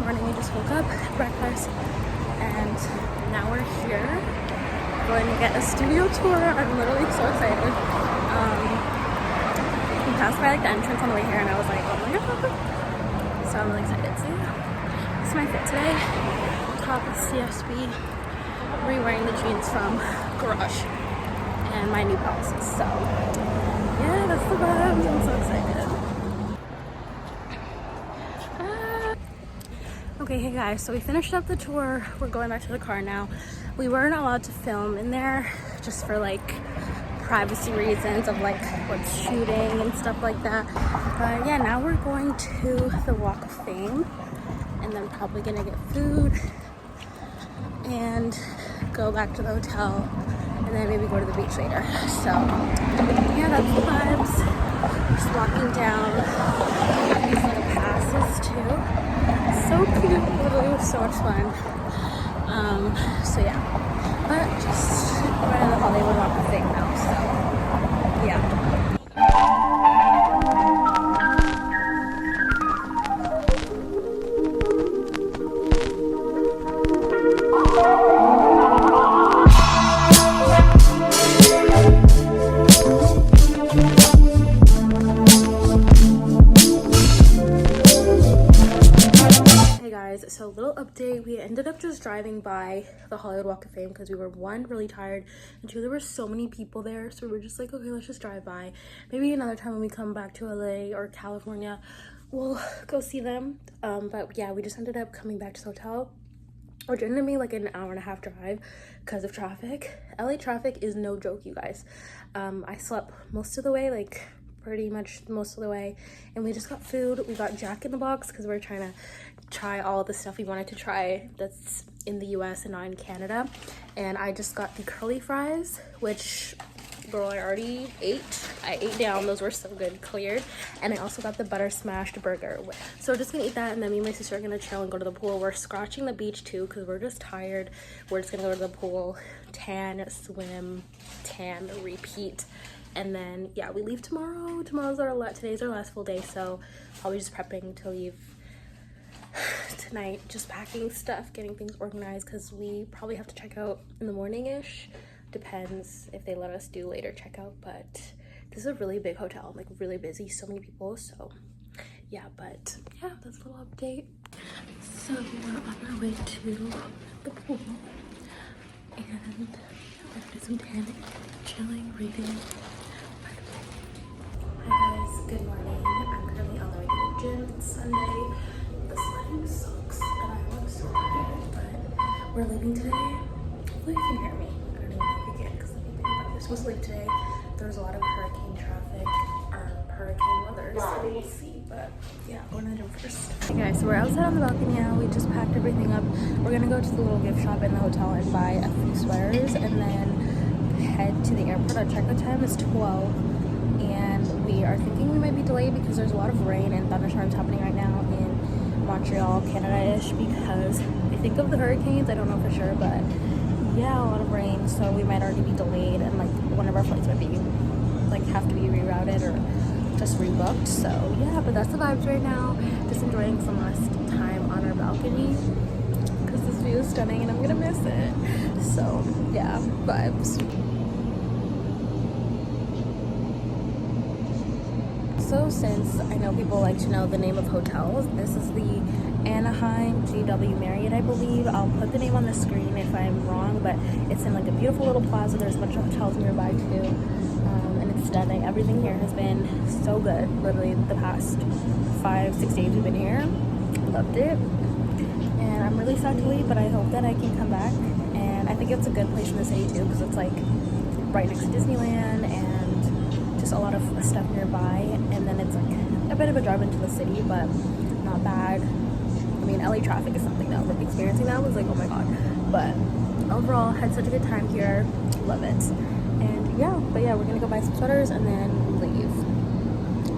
morning. We just woke up, breakfast, and now we're here going to get a studio tour. I'm literally so excited. We passed by like the entrance on the way here and I was like, oh my god. So I'm really excited. So yeah, this is my fit today. Top of CFB, re-wearing the jeans from Garage and my new policies. So yeah, that's the vibes. I'm so excited. Okay, hey guys, so we finished up the tour. We're going back to the car now. We weren't allowed to film in there just for like privacy reasons of like what's shooting and stuff like that. But yeah, now we're going to the Walk of Fame and then probably gonna get food and go back to the hotel and then maybe go to the beach later. So yeah, that's the vibes. Just walking down. These little passes too. So cute, literally was so much fun. So yeah, but just right on the Hollywood Walk of Fame now, so yeah. So a little update, we ended up just driving by the Hollywood Walk of Fame because we were one, really tired, and two, there were so many people there, so we were just like, okay, let's just drive by. Maybe another time when we come back to LA or California we'll go see them. But yeah, we just ended up coming back to the hotel, which ended up being like an hour and a half drive because of traffic. LA traffic is no joke, you guys. I slept most of the way, like pretty much most of the way, and we just got food. We got Jack in the Box because we're trying to try all the stuff we wanted to try that's in the US and not in Canada. And I just got the curly fries, which girl, I already ate. I ate down, those were so good, cleared. And I also got the butter smashed burger. So we're just gonna eat that, and then me and my sister are gonna chill and go to the pool. We're scratching the beach too because we're just tired. We're just gonna go to the pool, tan, swim, tan, repeat. And then yeah, we leave tomorrow. Today's our last full day, so probably just prepping to leave tonight, just packing stuff, getting things organized because we probably have to check out in the morning-ish. Depends if they let us do later checkout, but this is a really big hotel, like really busy, so many people. So yeah, but yeah, that's a little update. So we're on our way to the pool and we're gonna do some tanning, chilling, reading. Hi guys, good morning. I'm currently on the way to the gym. It's Sunday. The sledding sucks and I look so tired, but we're leaving today. Hopefully you can hear me. I don't even know if you can because we're supposed to leave today. There's a lot of hurricane traffic or hurricane weather, so we'll see. But yeah, going to the gym first. Hey guys, so we're outside on the balcony now. We just packed everything up. We're gonna go to the little gift shop in the hotel and buy a few sweaters and then head to the airport. Our checkout time is 12. And we are thinking we might be delayed because there's a lot of rain and thunderstorms happening right now in Montreal, Canada-ish, because I think of the hurricanes, I don't know for sure, but yeah, a lot of rain, so we might already be delayed and like one of our flights might be like have to be rerouted or just rebooked. So yeah, but that's the vibes right now. Just enjoying some last time on our balcony because this view is stunning and I'm gonna miss it. So yeah, vibes. So since I know people like to know the name of hotels, this is the Anaheim GW Marriott, I believe. I'll put the name on the screen if I'm wrong, but it's in like a beautiful little plaza. There's a bunch of hotels nearby too, and it's stunning. Everything here has been so good. Literally the past 5-6 days we've been here. Loved it. And I'm really sad to leave, but I hope that I can come back. And I think it's a good place in the city too because it's like right next to Disneyland and a lot of stuff nearby, and then it's like a bit of a drive into the city, but not bad. I mean, LA traffic is something that we're experiencing now. It was like, oh my god, but overall had such a good time here. Love it. And yeah, but yeah, we're gonna go buy some sweaters and then leave,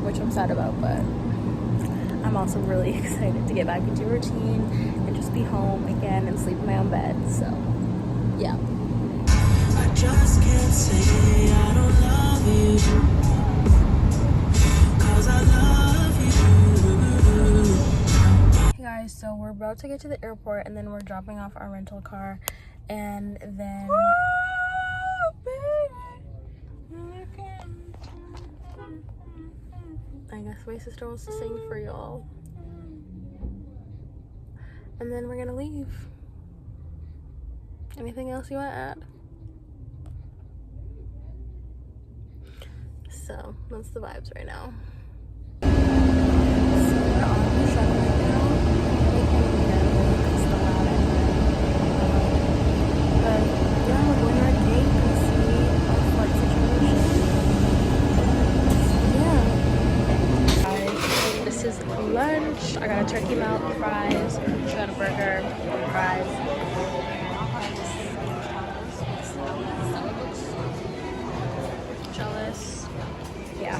which I'm sad about, but I'm also really excited to get back into routine and just be home again and sleep in my own bed. So yeah, I just can't say I don't love you. guys, so we're about to get to the airport and then we're dropping off our rental car, and then I guess my sister wants to sing for y'all, and then we're gonna leave. Anything else you want to add? So that's the vibes right now. So we're on the shuttle right now. We can't even get it because the loud. But yeah, we're going to our gate and see our flight situation. Yeah. This is lunch. I got a turkey melt, fries. She got a burger, fries. Jealous. Yeah.